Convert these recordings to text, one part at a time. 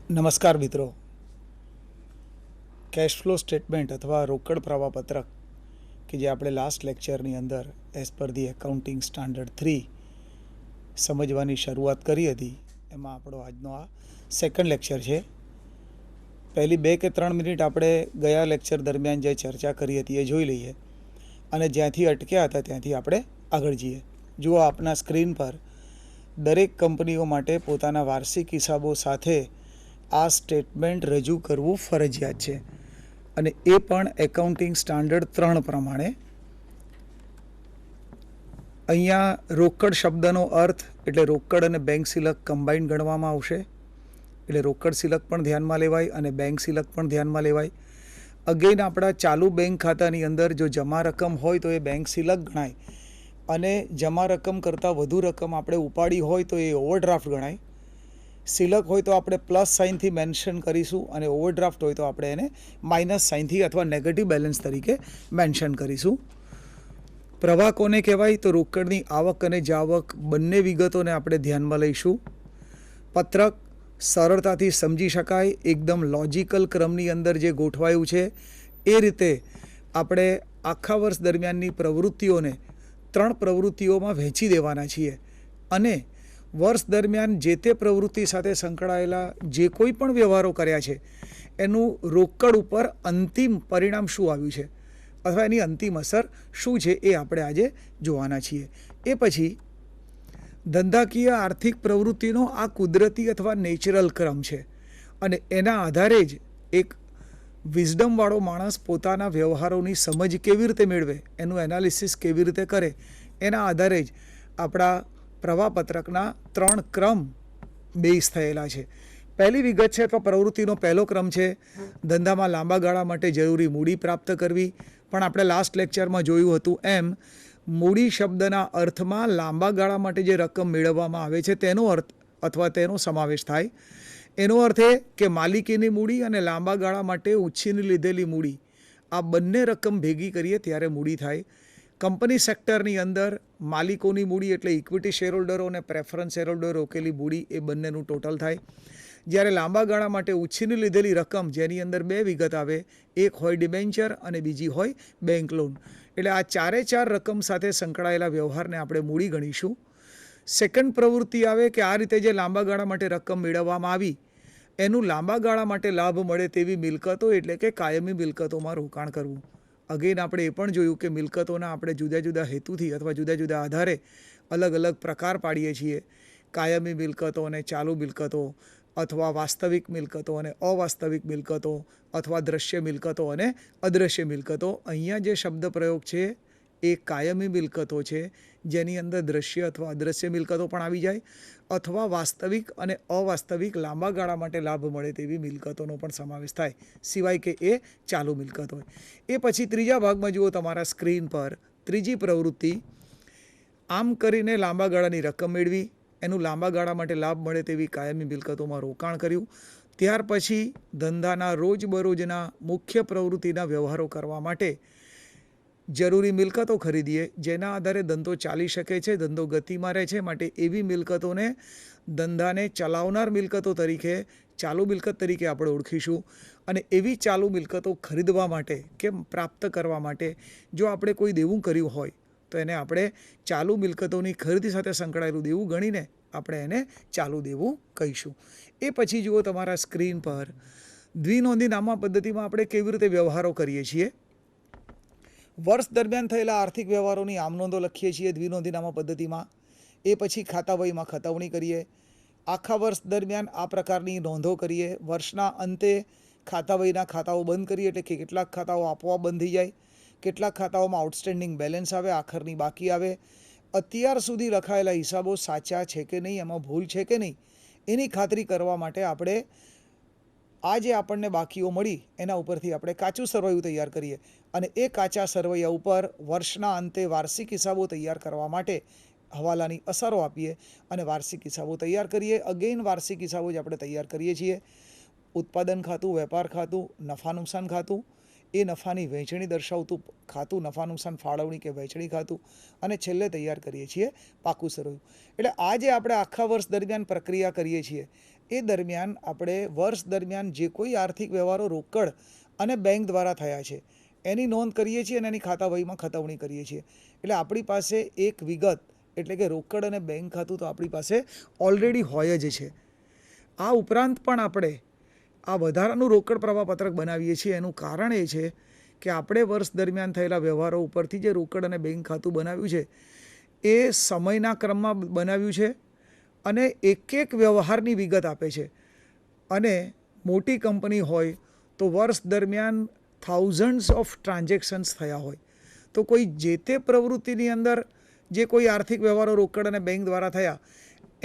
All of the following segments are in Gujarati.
નમસ્કાર મિત્રો. કેશ ફ્લો સ્ટેટમેન્ટ અથવા રોકડ પ્રવાહપત્રક કે જે આપણે લાસ્ટ લેક્ચરની અંદર as per the accounting standard 3 સમજવાની શરૂઆત કરી હતી, એમાં આપણો આજનો આ સેકન્ડ લેક્ચર છે. પહેલી 2 કે 3 મિનિટ આપણે ગયા લેક્ચર દરમિયાન જે ચર્ચા કરી હતી એ જોઈ લઈએ અને જ્યાંથી અટક્યા હતા ત્યાંથી આપણે આગળ જઈએ. જુઓ, આપના સ્ક્રીન પર દરેક કંપનીઓ માટે પોતાના વાર્ષિક હિસાબો સાથે આ સ્ટેટમેન્ટ રજૂ કરવું ફરજિયાત છે અને એ પણ એકાઉન્ટિંગ સ્ટાન્ડર્ડ 3 પ્રમાણે. અહીંયા રોકડ શબ્દનો અર્થ એટલે રોકડ અને બેંક સિલક કમ્બાઈન ગણવામાં આવશે, એટલે રોકડ સિલક પણ ધ્યાનમાં લેવાય અને બેંક સિલક પણ ધ્યાનમાં લેવાય. અગેન આપણા ચાલુ બેંક ખાતાની અંદર જો જમા રકમ હોય તો એ બેંક સિલક ગણાય અને જમા રકમ કરતાં વધુ રકમ આપણે ઉપાડી હોય તો એ ઓવરડ્રાફ્ટ ગણાય. સિલક હોય તો આપણે પ્લસ સાઇનથી મેન્શન કરીશું અને ઓવરડ્રાફ્ટ હોય તો આપણે એને માઇનસ સાઇનથી અથવા નેગેટિવ બેલેન્સ તરીકે મેન્શન કરીશું. પ્રવાહ કોને કહેવાય? તો રોકડની આવક અને જાવક બંને વિગતોને આપણે ધ્યાનમાં લઈશું. પત્રક સરળતાથી સમજી શકાય, એકદમ લોજિકલ ક્રમની અંદર જે ગોઠવાયું છે એ રીતે આપણે આખા વર્ષ દરમિયાનની પ્રવૃત્તિઓને 3 પ્રવૃત્તિઓમાં વહેંચી દેવાના છીએ અને વર્ષ દરમિયાન જે તે પ્રવૃત્તિ સાથે સંકળાયેલા જે કોઈ પણ વ્યવહારો કર્યા છે એનું રોકડ ઉપર અંતિમ પરિણામ શું આવ્યું છે અથવા એની અંતિમ અસર શું છે એ આપણે આજે જોવાના છીએ. એ પછી ધંધાકીય આર્થિક પ્રવૃત્તિનો આ કુદરતી અથવા નેચરલ ક્રમ છે અને એના આધારે જ એક વિઝડમવાળો માણસ પોતાના વ્યવહારોની સમજ કેવી રીતે મેળવે, એનું એનાલિસિસ કેવી રીતે કરે, એના આધારે જ આપણા પ્રવાહપત્રકના 3 ક્રમ બેઝ થયેલા છે. પહેલી વિગત છે અથવા પ્રવૃત્તિનો પહેલો ક્રમ છે ધંધામાં લાંબા ગાળા માટે જરૂરી મૂડી પ્રાપ્ત કરવી. પણ આપણે લાસ્ટ લેક્ચરમાં જોયું હતું એમ મૂડી શબ્દના અર્થમાં લાંબા ગાળા માટે જે રકમ મેળવવામાં આવે છે તેનો અર્થ અથવા તેનો સમાવેશ થાય. એનો અર્થ એ કે માલિકીની મૂડી અને લાંબા ગાળા માટે ઉછીની લીધેલી મૂડી, આ બંને રકમ ભેગી કરીએ ત્યારે મૂડી થાય. કંપની સેક્ટરની અંદર માલિકોની મૂડી એટલે ઇક્વિટી શેરહોલ્ડરો અને પ્રેફરન્સ શેરહોલ્ડરો રોકેલી મૂડી, એ બંનેનું ટોટલ થાય. જ્યારે લાંબા ગાળા માટે ઉછીની લીધેલી રકમ જેની અંદર 2 વિગત આવે, એક હોય ડિબેન્ચર અને બીજી હોય બેંક લોન, એટલે આ 4 રકમ સાથે સંકળાયેલા વ્યવહારને આપણે મૂડી ગણીશું. સેકન્ડ પ્રવૃત્તિ આવે કે આ રીતે જે લાંબા ગાળા માટે રકમ મેળવવામાં આવી એનું લાંબા ગાળા માટે લાભ મળે તેવી મિલકતો એટલે કે કાયમી મિલકતોમાં રોકાણ કરવું. અગેન આપણે એ પણ જોયું કે મિલકતોના આપણે જુદા જુદા હેતુથી અથવા જુદા જુદા આધારે અલગ અલગ પ્રકાર પાડીએ છીએ. કાયમી મિલકતો અને ચાલુ મિલકતો, અથવા વાસ્તવિક મિલકતો અને અવાસ્તવિક મિલકતો, અથવા દ્રશ્ય મિલકતો અને અદ્રશ્ય મિલકતો. અહીંયા જે શબ્દ પ્રયોગ છે એ કાયમી મિલકતો છે જેની અંદર દ્રશ્ય અથવા અદ્રશ્ય મિલકતો પણ આવી જાય, અથવા વાસ્તવિક અને અવાસ્તવિક લાંબા ગાળા માટે લાભ મળે તેવી મિલકતોનો પણ સમાવેશ થાય, સિવાય કે એ ચાલુ મિલકત હોય. એ પછી ત્રીજા ભાગમાં જુઓ તમારા સ્ક્રીન પર, ત્રીજી પ્રવૃત્તિ, આમ કરીને લાંબા ગાળાની રકમ મેળવી, એનું લાંબા ગાળા માટે લાભ મળે તેવી કાયમી મિલકતોમાં રોકાણ કર્યું. ત્યાર પછી ધંધાના રોજબરોજના મુખ્ય પ્રવૃત્તિના વ્યવહારો કરવા માટે જરૂરી મિલકતો ખરીદીએ જેના આધારે ધંધો ચાલી શકે છે, ધંધો ગતિમાં રહે છે. માટે એવી મિલકતોને ધંધાને ચલાવનાર મિલકતો તરીકે, ચાલુ મિલકત તરીકે આપણે ઓળખીશું. અને એવી ચાલુ મિલકતો ખરીદવા માટે કે પ્રાપ્ત કરવા માટે જો આપણે કોઈ દેવું કર્યું હોય તો એને આપણે ચાલુ મિલકતોની ખરીદી સાથે સંકળાયેલું દેવું ગણીને આપણે એને ચાલુ દેવું કહીશું. એ પછી જુઓ તમારા સ્ક્રીન પર, દ્વિનોંધી નામા પદ્ધતિમાં આપણે કેવી રીતે વ્યવહારો કરીએ છીએ. વર્ષ દરમિયાન થયેલા આર્થિક વ્યવહારોની આમ નોંધો લખીએ છીએ દ્વિનોંધી નામા પદ્ધતિમાં. એ પછી ખાતા વહીમાં ખતવણી કરીએ. આખા વર્ષ દરમિયાન આ પ્રકારની નોંધો કરીએ. વર્ષના અંતે ખાતા વહીના ખાતાઓ બંધ કરીએ, એટલે કે કેટલાક ખાતાઓ આપોઆપ બંધ થઈ જાય, કેટલાક ખાતાઓમાં આઉટસ્ટેન્ડિંગ બેલેન્સ આવે, આખરની બાકી આવે. અત્યાર સુધી લખાયેલા હિસાબો સાચા છે કે નહીં, એમાં ભૂલ છે કે નહીં, એની ખાતરી કરવા માટે આપણે આ જે આપણને બાકીઓ મળી એના ઉપરથી આપણે કાચું સરવૈયું તૈયાર કરીએ અને એ કાચા સરવૈયા ઉપર વર્ષના અંતે વાર્ષિક હિસાબો તૈયાર કરવા માટે હવાલાની અસરો આપીએ અને વાર્ષિક હિસાબો તૈયાર કરીએ. અગેન વાર્ષિક હિસાબો જ આપણે તૈયાર કરીએ છીએ. ઉત્પાદન ખાતું, વેપાર ખાતું, નફા નુકસાન ખાતું, એ નફાની વહેંચણી દર્શાવતું ખાતું, નફા નુકસાન ફાળવણી કે વહેંચણી ખાતું, અને છેલ્લે તૈયાર કરીએ છીએ પાકું સરવૈયું. એટલે આ જે આપણે આખા વર્ષ દરમિયાન પ્રક્રિયા કરીએ છીએ એ દરમિયાન આપણે વર્ષ દરમિયાન જે કોઈ આર્થિક વ્યવહારો રોકડ અને બેંક દ્વારા થયા છે એની નોંધ કરીએ છીએ અને એની ખાતા વહીમાં ખતવણી કરીએ છીએ. એટલે આપણી પાસે એક વિગત એટલે કે રોકડ અને બેંક ખાતું તો આપણી પાસે ઓલરેડી હોય જ છે. આ ઉપરાંત પણ આપણે આ વધારાનું રોકડ પ્રવાહ પત્રક બનાવીએ છીએ. એનું કારણ એ છે કે આપણે વર્ષ દરમિયાન થયેલા વ્યવહારો ઉપરથી જે રોકડ અને બેંક ખાતું બનાવ્યું છે એ સમયના ક્રમમાં બનાવ્યું છે અને એક એક વ્યવહારની વિગત આપે છે. અને મોટી કંપની હોય તો વર્ષ દરમિયાન થાઉઝન્ડ્સ ઓફ ટ્રાન્ઝેક્શન્સ થયા હોય તો કોઈ જે તે પ્રવૃત્તિની અંદર જે કોઈ આર્થિક વ્યવહારો રોકડ અને બેંક દ્વારા થયા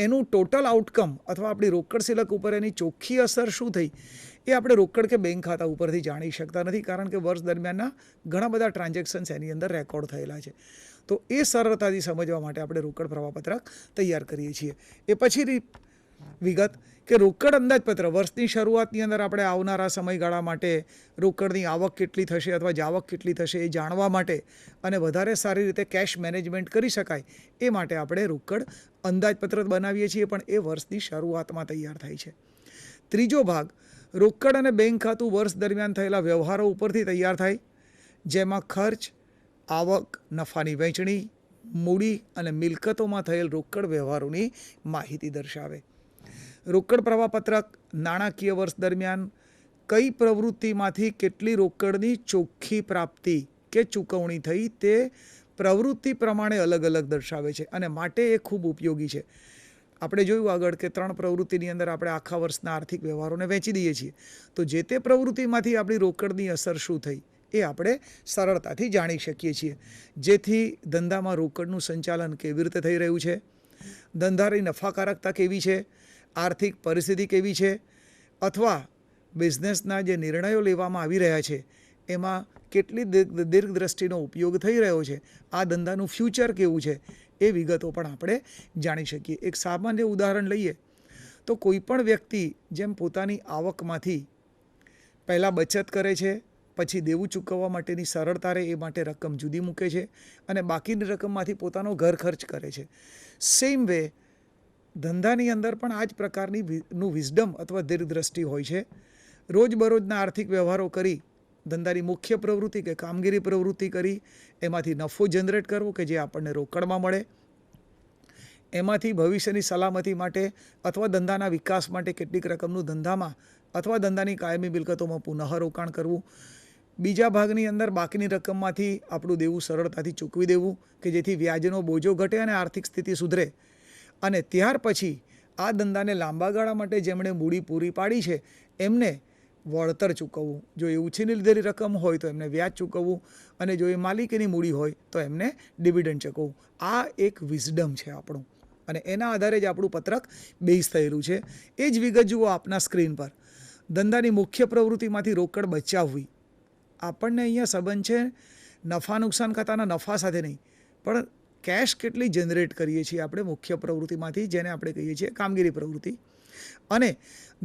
એનું ટોટલ આઉટકમ અથવા આપણી રોકડ સિલક ઉપર એની ચોખ્ખી અસર શું થઈ એ આપણે રોકડ કે બેંક ખાતા ઉપરથી જાણી શકતા નથી, કારણ કે વર્ષ દરમિયાનના ઘણા બધા ટ્રાન્ઝેક્શન્સ એની અંદર રેકોર્ડ થયેલા છે. તો એ સરળતાથી સમજવા માટે આપણે રોકડ પ્રવાહપત્રક તૈયાર કરીએ છીએ. એ પછીની વિગત કે રોકડ અંદાજપત્ર વર્ષની શરૂઆતની અંદર આપણે આવનારા સમયગાળા માટે રોકડની આવક કેટલી થશે અથવા જાવક કેટલી થશે એ જાણવા માટે અને વધારે સારી રીતે કેશ મેનેજમેન્ટ કરી શકાય એ માટે આપણે રોકડ અંદાજપત્ર બનાવીએ છીએ, પણ એ વર્ષની શરૂઆતમાં તૈયાર થાય છે. ત્રીજો ભાગ રોકડ અને બેંક ખાતું વર્ષ દરમિયાન થયેલા વ્યવહારો ઉપરથી તૈયાર થાય, જેમાં ખર્ચ, આવક, નફાની વહેંચણી, મૂડી અને મિલકતોમાં થયેલ રોકડ વ્યવહારોની માહિતી દર્શાવે. રોકડ પ્રવાહપત્રક નાણાકીય વર્ષ દરમિયાન કઈ પ્રવૃત્તિમાંથી કેટલી રોકડની ચોખ્ખી પ્રાપ્તિ કે ચૂકવણી થઈ તે પ્રવૃત્તિ પ્રમાણે અલગ અલગ દર્શાવે છે અને માટે એ ખૂબ ઉપયોગી છે. આપણે જોયું આગળ કે 3 પ્રવૃત્તિની અંદર આપણે આખા વર્ષના આર્થિક વ્યવહારોને વહેંચી દઈએ છીએ, તો જે તે પ્રવૃત્તિમાંથી આપણી રોકડની અસર શું થઈ એ આપણે સરળતાથી જાણી શકીએ છીએ. જેથી ધંધામાં રોકડનું સંચાલન કેવી રીતે થઈ રહ્યું છે, ધંધાની નફાકારકતા કેવી છે, આર્થિક પરિસ્થિતિ કેવી છે, અથવા બિઝનેસના જે નિર્ણયો લેવામાં આવી રહ્યા છે એમાં કેટલી દીર્ઘદ્રષ્ટિનો ઉપયોગ થઈ રહ્યો છે, આ ધંધાનું ફ્યુચર કેવું છે એ વિગતો પણ આપણે જાણી શકીએ. એક સામાન્ય ઉદાહરણ લઈએ તો કોઈ પણ વ્યક્તિ જેમ પોતાની આવકમાંથી પહેલાં બચત કરે છે, પછી દેવું ચૂકવવા માટેની સરળતા રહે એ માટે રકમ જુદી મૂકે છે અને બાકીની રકમમાંથી પોતાનો ઘર ખર્ચ કરે છે. સેમ વે ધંધાની અંદર પણ આ જ પ્રકારનું વિઝડમ અથવા દીર્ઘદ્રષ્ટિ હોય છે. રોજબરોજના આર્થિક વ્યવહારો કરી ધંધાની મુખ્ય પ્રવૃત્તિ કે કામગીરી પ્રવૃત્તિ કરી એમાંથી નફો જનરેટ કરવો કે જે આપણને રોકડમાં મળે, એમાંથી ભવિષ્યની સલામતી માટે અથવા ધંધાના વિકાસ માટે કેટલીક રકમનું ધંધામાં અથવા ધંધાની કાયમી મિલકતોમાં પુનઃ રોકાણ કરવું, બીજા ભાગની અંદર બાકીની રકમમાંથી આપણું દેવું સરળતાથી ચૂકવી દેવું કે જેથી વ્યાજનો બોજો ઘટે અને આર્થિક સ્થિતિ સુધરે, અને ત્યાર પછી આ ધંધાને લાંબા ગાળા માટે જેમણે મૂડી પૂરી પાડી છે એમને વળતર ચૂકવવું. જો એ ઉછીની લીધેલી રકમ હોય તો એમને વ્યાજ ચૂકવવું અને જો એ માલિકીની મૂડી હોય તો એમને ડિવિડન્ડ ચૂકવવું. આ એક વિઝડમ છે આપણું અને એના આધારે જ આપણું પત્રક બેઝ થયેલું છે. એ જ વિગત જુઓ આપના સ્ક્રીન પર. ધંધાની મુખ્ય પ્રવૃત્તિમાંથી રોકડ બચાવવી. આપણને અહીંયા સંબંધ છે નફા નુકસાન ખાતાના નફા સાથે નહીં, પણ કેશ કેટલી જનરેટ કરીએ છીએ આપણે મુખ્ય પ્રવૃત્તિમાંથી, જેને આપણે કહીએ છીએ કામગીરી પ્રવૃત્તિ, અને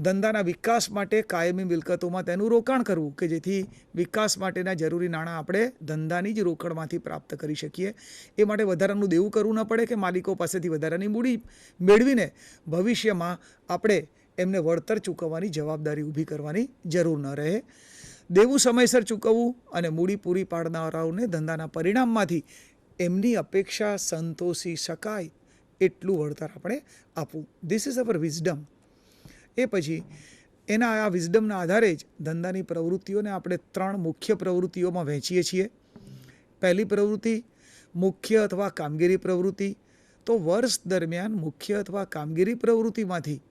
ધંધાના વિકાસ માટે કાયમી મિલકતોમાં તેનું રોકાણ કરવું કે જેથી વિકાસ માટેના જરૂરી નાણાં આપણે ધંધાની જ રોકડમાંથી પ્રાપ્ત કરી શકીએ. એ માટે વધારાનું દેવું કરવું ન પડે કે માલિકો પાસેથી વધારાની મૂડી મેળવીને ભવિષ્યમાં આપણે એમને વળતર ચૂકવવાની જવાબદારી ઊભી કરવાની જરૂર ન રહે. દેવું સમયસર ચૂકવવું અને મૂડી પૂરી પાડનારાઓને ધંધાના પરિણામમાંથી એમની અપેક્ષા સંતોષી શકાય એટલું વળતર આપણે આપવું. This is our wisdom. એ પછી એના આ વિઝડમના આધારે જ ધંધાની પ્રવૃત્તિઓને આપણે 3 મુખ્ય પ્રવૃત્તિઓમાં વહેંચીએ છીએ. પહેલી પ્રવૃત્તિ મુખ્ય અથવા કામગીરી પ્રવૃત્તિ. તો વર્ષ દરમિયાન મુખ્ય અથવા કામગીરી પ્રવૃત્તિમાંથી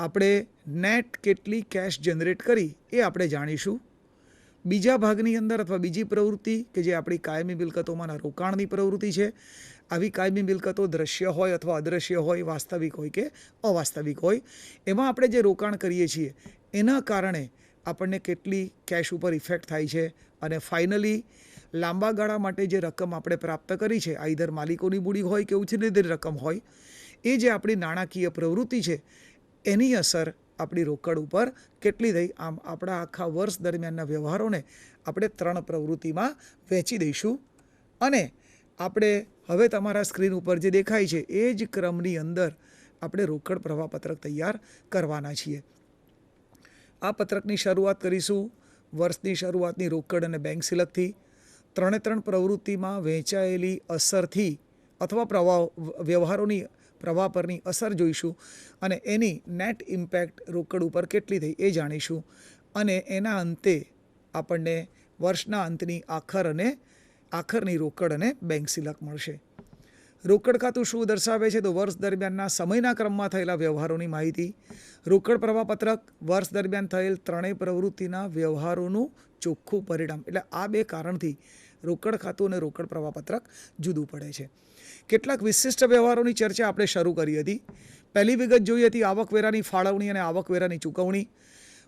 આપણે નેટ કેટલી કેશ જનરેટ કરી એ આપણે જાણીશું. બીજા ભાગની અંદર અથવા બીજી પ્રવૃત્તિ કે જે આપણી કાયમી મિલકતોમાંના રોકાણની પ્રવૃત્તિ છે. આવી કાયમી મિલકતો દ્રશ્ય હોય અથવા અદ્રશ્ય હોય, વાસ્તવિક હોય કે અવાસ્તવિક હોય, એમાં આપણે જે રોકાણ કરીએ છીએ એના કારણે આપણને કેટલી કેશ ઉપર ઇફેક્ટ થાય છે અને ફાઇનલી લાંબા ગાળા માટે જે રકમ આપણે પ્રાપ્ત કરી છે, આઈધર માલિકોની મૂડી હોય કે ઉછીની રકમ હોય, એ જે આપણી નાણાકીય પ્રવૃત્તિ છે એની અસર આપણી રોકડ ઉપર કેટલી થઈ. આમ આપણા આખા વર્ષ દરમિયાનના વ્યવહારોને આપણે 3 પ્રવૃત્તિમાં વહેંચી દઈશું અને આપણે હવે તમારા સ્ક્રીન ઉપર જે દેખાય છે એ જ ક્રમની અંદર આપણે રોકડ પ્રવાહપત્રક તૈયાર કરવાના છીએ. આ પત્રકની શરૂઆત કરીશું વર્ષની શરૂઆતની રોકડ અને બેંક સિલકથી. 3 પ્રવૃત્તિમાં વહેંચાયેલી અસરથી અથવા વ્યવહારોની પ્રવાહ પરની અસર જોઈશું અને એની નેટ ઇમ્પેક્ટ રોકડ ઉપર કેટલી થઈ એ જાણીશું અને એના અંતે આપણને વર્ષના અંતની આખરની રોકડ અને બેંક સિલક મળશે. રોકડ ખાતું શું દર્શાવે છે? તો વર્ષ દરમિયાનના સમયના ક્રમમાં થયેલા વ્યવહારોની માહિતી. રોકડ પ્રવાહપત્રક વર્ષ દરમિયાન થયેલ 3 પ્રવૃત્તિના વ્યવહારોનું ચોખ્ખું પરિણામ. એટલે આ 2 કારણથી રોકડ ખાતું અને રોકડ પ્રવાહપત્રક જુદું પડે છે. કેટલાક વિશિષ્ટ વ્યવહારોની ચર્ચા આપણે શરૂ કરી હતી. પહેલી વિગત જોઈ હતી આવકવેરાની ફાળવણી અને આવકવેરાની ચૂકવણી.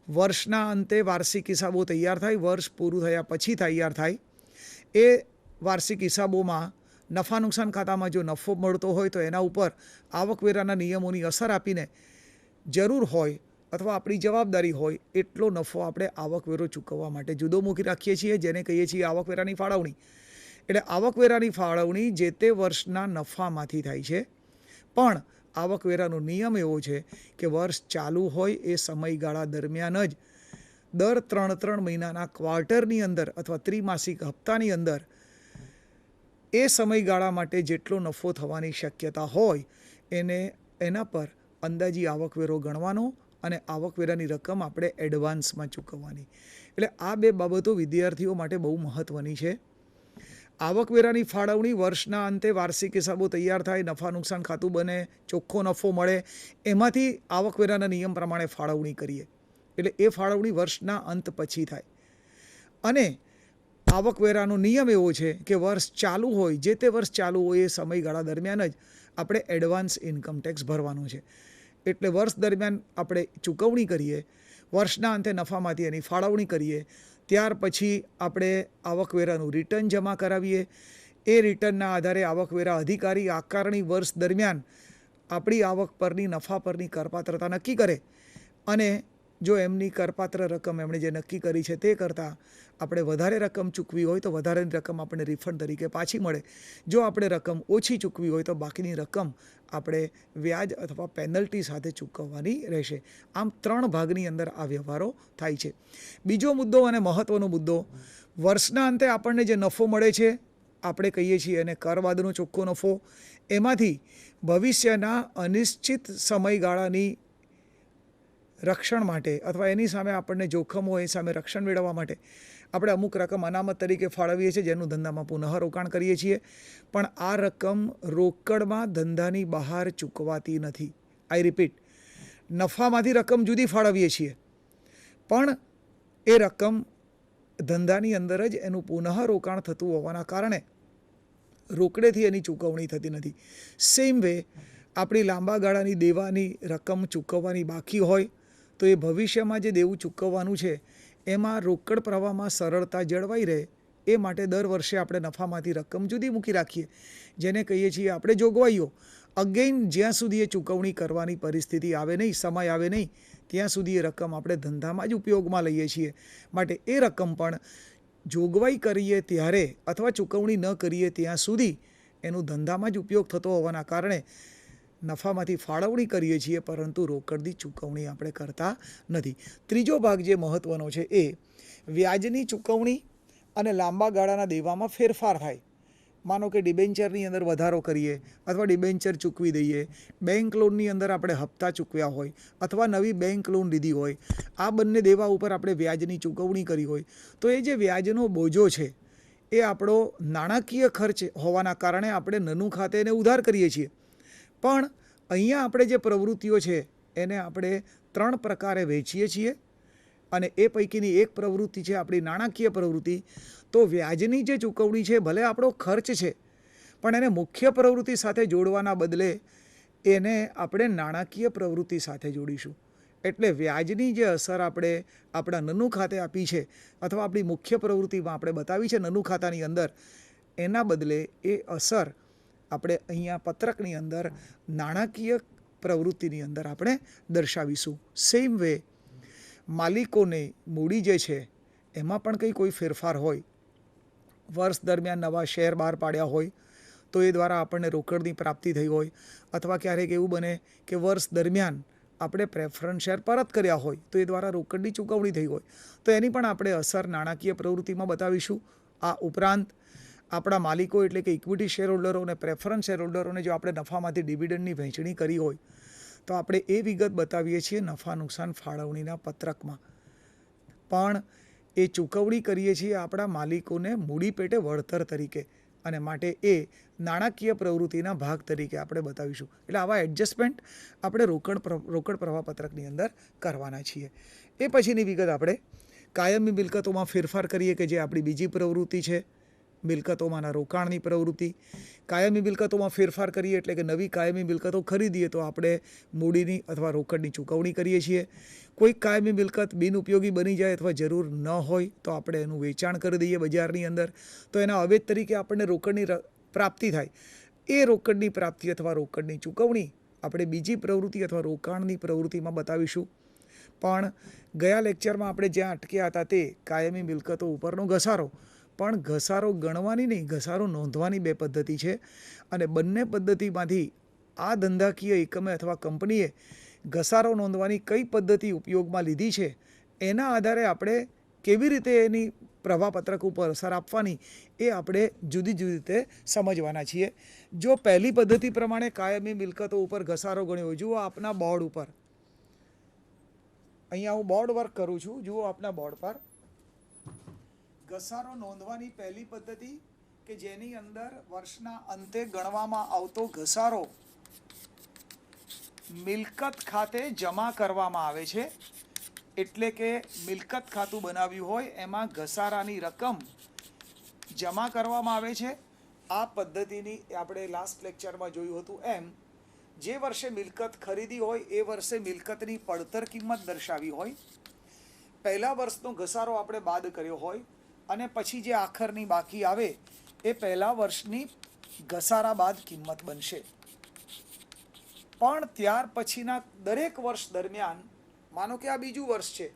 વર્ષના અંતે વાર્ષિક હિસાબો તૈયાર થાય, વર્ષ પૂરું થયા પછી તૈયાર થાય. એ વાર્ષિક હિસાબોમાં નફા નુકસાન ખાતામાં જો નફો મળતો હોય તો એના ઉપર આવકવેરાના નિયમોની અસર આપીને જરૂર હોય અથવા આપણી જવાબદારી હોય એટલો નફો આપણે આવકવેરો ચૂકવવા માટે જુદો મૂકી રાખીએ છીએ, જેને કહીએ છીએ આવકવેરાની ફાળવણી. એટલે આવકવેરાની ફાળવણી જે તે વર્ષના નફામાંથી થાય છે, પણ આવકવેરાનો નિયમ એવો છે કે વર્ષ ચાલુ હોય એ સમયગાળા દરમિયાન જ દર 3 મહિનાના ક્વાર્ટરની અંદર અથવા ત્રિમાસિક હપ્તાની અંદર એ સમયગાળા માટે જેટલો નફો થવાની શક્યતા હોય એના પર અંદાજી આવકવેરો ગણવાનો અને આવકવેરાની રકમ આપણે એડવાન્સમાં ચૂકવવાની. એટલે આ 2 બાબતો વિદ્યાર્થીઓ માટે બહુ મહત્ત્વની છે. આવકવેરાની ફાળવણી વર્ષના અંતે વાર્ષિક હિસાબો તૈયાર થાય, નફા નુકસાન ખાતું બને, ચોખ્ખો નફો મળે, એમાંથી આવકવેરાના નિયમ પ્રમાણે ફાળવણી કરીએ. એટલે એ ફાળવણી વર્ષના અંત પછી થાય. અને આવકવેરાનો નિયમ એવો છે કે વર્ષ ચાલુ હોય, જે તે વર્ષ ચાલુ હોય એ સમયગાળા દરમિયાન જ આપણે એડવાન્સ ઇન્કમ ટેક્સ ભરવાનો છે. એટલે વર્ષ દરમિયાન આપણે ચૂકવણી કરીએ, વર્ષના અંતે નફામાંથી એની ફાળવણી કરીએ, ત્યાર પછી આપણે આવકવેરાનું રિટર્ન જમા કરાવીએ. એ રિટર્નના આધારે આવકવેરા અધિકારી આકારણી વર્ષ દરમિયાન આપણી આવક પરની નફા પરની કરપાત્રતા નક્કી કરે અને જો એમની કરપાત્ર રકમ એમણે જે નક્કી કરી છે તે કરતાં આપણે વધારે રકમ ચૂકવી હોય તો વધારેની રકમ આપણને રિફંડ તરીકે પાછી મળે. જો આપણે રકમ ઓછી ચૂકવી હોય તો બાકીની રકમ આપણે વ્યાજ અથવા પેનલ્ટી સાથે ચૂકવવાની રહેશે. આમ 3 ભાગની અંદર આ વ્યવહારો થાય છે. બીજો મુદ્દો અને મહત્ત્વનો મુદ્દો, વર્ષના અંતે આપણને જે નફો મળે છે આપણે કહીએ છીએ એને કર બાદનો ચોખ્ખો નફો. એમાંથી ભવિષ્યના અનિશ્ચિત સમયગાળાની રક્ષણ માટે અથવા એની સામે આપણને જોખમ હોય એ સામે રક્ષણ મેળવવા માટે આપણે અમુક રકમ અનામત તરીકે ફાળવીએ છીએ, જેનું ધંધામાં પુનઃ રોકાણ કરીએ છીએ. પણ આ રકમ રોકડમાં ધંધાની બહાર ચૂકવાતી નથી. આઈ રિપીટ, નફામાંથી રકમ જુદી ફાળવીએ છીએ, પણ એ રકમ ધંધાની અંદર જ એનું પુનઃ રોકાણ થતું હોવાના કારણે રોકડેથી એની ચૂકવણી થતી નથી. સેમ વે આપણી લાંબા ગાળાની દેવાની રકમ ચૂકવવાની બાકી હોય તો એ ભવિષ્યમાં જે દેવું ચૂકવવાનું છે એમાં રોકડ પ્રવાહમાં સરળતા જળવાઈ રહે એ માટે દર વર્ષે આપણે નફામાંથી રકમ જુદી મૂકી રાખીએ, જેને કહીએ છીએ આપણે જોગવાઈઓ. અગેઇન જ્યાં સુધી એ ચૂકવણી કરવાની પરિસ્થિતિ આવે નહીં, સમય આવે નહીં, ત્યાં સુધી એ રકમ આપણે ધંધામાં જ ઉપયોગમાં લઈએ છીએ. માટે એ રકમ પણ જોગવાઈ કરીએ ત્યારે અથવા ચૂકવણી ન કરીએ ત્યાં સુધી એનું ધંધામાં જ ઉપયોગ થતો હોવાના કારણે નફામાંથી ફાળવણી કરીએ છીએ, પરંતુ રોકડની ચૂકવણી આપણે કરતા નથી. ત્રીજો ભાગ જે મહત્ત્વનો છે એ વ્યાજની ચૂકવણી અને લાંબા ગાળાના દેવામાં ફેરફાર થાય. માનો કે ડિબેન્ચરની અંદર વધારો કરીએ અથવા ડિબેન્ચર ચૂકવી દઈએ, બેંક લોનની અંદર આપણે હપ્તા ચૂકવ્યા હોય અથવા નવી બેંક લોન લીધી હોય, આ બંને દેવા ઉપર આપણે વ્યાજની ચૂકવણી કરી હોય તો એ જે વ્યાજનો બોજો છે એ આપણો નાણાકીય ખર્ચ હોવાના કારણે આપણે નનું ખાતે એને ઉધાર કરીએ છીએ. પણ અહીંયા આપણે જે પ્રવૃત્તિઓ છે એને આપણે 3 પ્રકારે વહેંચીએ છીએ અને એ પૈકીની એક પ્રવૃત્તિ છે આપણી નાણાકીય પ્રવૃત્તિ. તો વ્યાજની જે ચૂકવણી છે ભલે આપણો ખર્ચ છે, પણ એને મુખ્ય પ્રવૃત્તિ સાથે જોડવાના બદલે એને આપણે નાણાકીય પ્રવૃત્તિ સાથે જોડીશું. એટલે વ્યાજની જે અસર આપણે આપણા નનું ખાતે આપી છે અથવા આપણી મુખ્ય પ્રવૃત્તિમાં આપણે બતાવી છે નનું ખાતાની અંદર, એના બદલે એ અસર આપણે અહીંયા પત્રકની અંદર નાણાકીય પ્રવૃત્તિની અંદર આપણે દર્શાવીશું. સેમ વે માલિકોને મૂડી જે છે એમાં પણ કંઈ કોઈ ફેરફાર હોય, વર્ષ દરમિયાન નવા શેર બહાર પાડ્યા હોય તો એ દ્વારા આપણને રોકડની પ્રાપ્તિ થઈ હોય, અથવા ક્યારેક એવું બને કે વર્ષ દરમિયાન આપણે પ્રેફરન્સ શેર પરત કર્યા હોય તો એ દ્વારા રોકડની ચૂકવણી થઈ હોય, તો એની પણ આપણે અસર નાણાકીય પ્રવૃત્તિમાં બતાવીશું. આ ઉપરાંત આપણા માલિકો એટલે કે ઇક્વિટી શેર હોલ્ડરો અને પ્રેફરન્સ શેર હોલ્ડરોને જો આપણે નફામાંથી ડિવિડન્ડની વહેંચણી કરી હોય તો આપણે એ વિગત બતાવીએ છીએ નફા નુકસાન ફાળવણીના પત્રકમાં. પણ એ ચૂકવણી કરીએ છીએ આપણા માલિકોને મૂડી પેટે વળતર તરીકે, અને માટે એ નાણાકીય પ્રવૃત્તિના ભાગ તરીકે આપણે બતાવીશું. એટલે આવા એડજસ્ટમેન્ટ આપણે રોકડ પ્રવાહ પત્રકની અંદર કરવાના છીએ. એ પછીની વિગત આપણે કાયમી મિલકતોમાં ફેરફાર કરીએ કે જે આપણી બીજી પ્રવૃત્તિ છે, મિલકતોમાંના રોકાણની પ્રવૃત્તિ. કાયમી મિલકતોમાં ફેરફાર કરીએ એટલે કે નવી કાયમી મિલકતો ખરીદીએ તો આપણે મૂડીની અથવા રોકડની ચૂકવણી કરીએ છીએ. કોઈક કાયમી મિલકત બિનઉપયોગી બની જાય અથવા જરૂર ન હોય તો આપણે એનું વેચાણ કરી દઈએ બજારની અંદર, તો એના અવેજ તરીકે આપણને રોકડની પ્રાપ્તિ થાય. એ રોકડની પ્રાપ્તિ અથવા રોકડની ચૂકવણી આપણે બીજી પ્રવૃત્તિ અથવા રોકાણની પ્રવૃત્તિમાં બતાવીશું. પણ ગયા લેક્ચરમાં આપણે જ્યાં અટક્યા હતા તે કાયમી મિલકતો ઉપરનો ઘસારો, પણ ઘસારો ગણવાની નહીં, ઘસારો નોંધવાની બે પદ્ધતિ છે. અને બંને પદ્ધતિમાંથી આ ધંધાકીય એકમે અથવા કંપનીએ ઘસારો નોંધવાની કઈ પદ્ધતિ ઉપયોગમાં લીધી છે એના આધારે આપણે કેવી રીતે એની પ્રવાહપત્રક ઉપર અસર આપવાની એ આપણે જુદી જુદી રીતે સમજવાના છીએ. જો પહેલી પદ્ધતિ પ્રમાણે કાયમી મિલકતો ઉપર ઘસારો ગણ્યો હોય, જુઓ આપના બોર્ડ ઉપર, અહીંયા હું બોર્ડ વર્ક કરું છું, જુઓ આપના બોર્ડ પર ઘસારો નોંધવાની પહેલી પદ્ધતિ કે જેની અંદર વર્ષના અંતે ગણવામાં આવતો ઘસારો મિલકત ખાતે જમા કરવામાં આવે છે. એટલે કે મિલકત ખાતું બનાવ્યું હોય એમાં ઘસારાની રકમ જમા કરવામાં આવે છે. આ પદ્ધતિની આપણે લાસ્ટ લેક્ચરમાં જોયું હતું એમ, જે વર્ષે મિલકત ખરીદી હોય એ વર્ષે મિલકતની પડતર કિંમત દર્શાવી હોય, પહેલા વર્ષનો ઘસારો આપણે બાદ કર્યો હોય અને પછી જે આખરની બાકી આવે એ પહેલા વર્ષની ઘસારા બાદ કિંમત બનશે. પણ ત્યાર પછીના દરેક વર્ષ દરમિયાન, માનો કે આ બીજું વર્ષ છે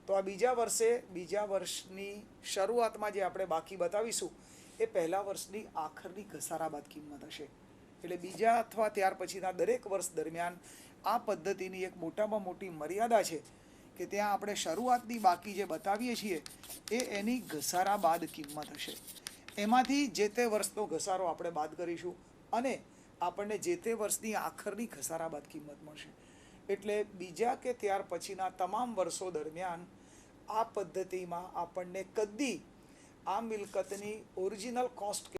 તો આ બીજા વર્ષની શરૂઆતમાં જે આપણે બાકી બતાવીશું એ પહેલા વર્ષની આખરની ઘસારા બાદ કિંમત હશે. એટલે બીજા અથવા ત્યાર પછીના દરેક વર્ષ દરમિયાન આ પદ્ધતિની એક મોટામાં મોટી મર્યાદા છે કે ત્યાં આપણે શરૂઆતની બાકી જે બતાવીએ છીએ એ એની ઘસારા બાદ કિંમત હશે. એમાંથી જે તે વર્ષનો ઘસારો આપણે બાદ કરીશું અને આપણને જે તે વર્ષની આખરની ઘસારા બાદ કિંમત મળશે. એટલે બીજા કે ત્યાર પછીના તમામ વર્ષો દરમિયાન આ પદ્ધતિમાં આપણને કદી આ મિલકતની ઓરિજિનલ કોસ્ટ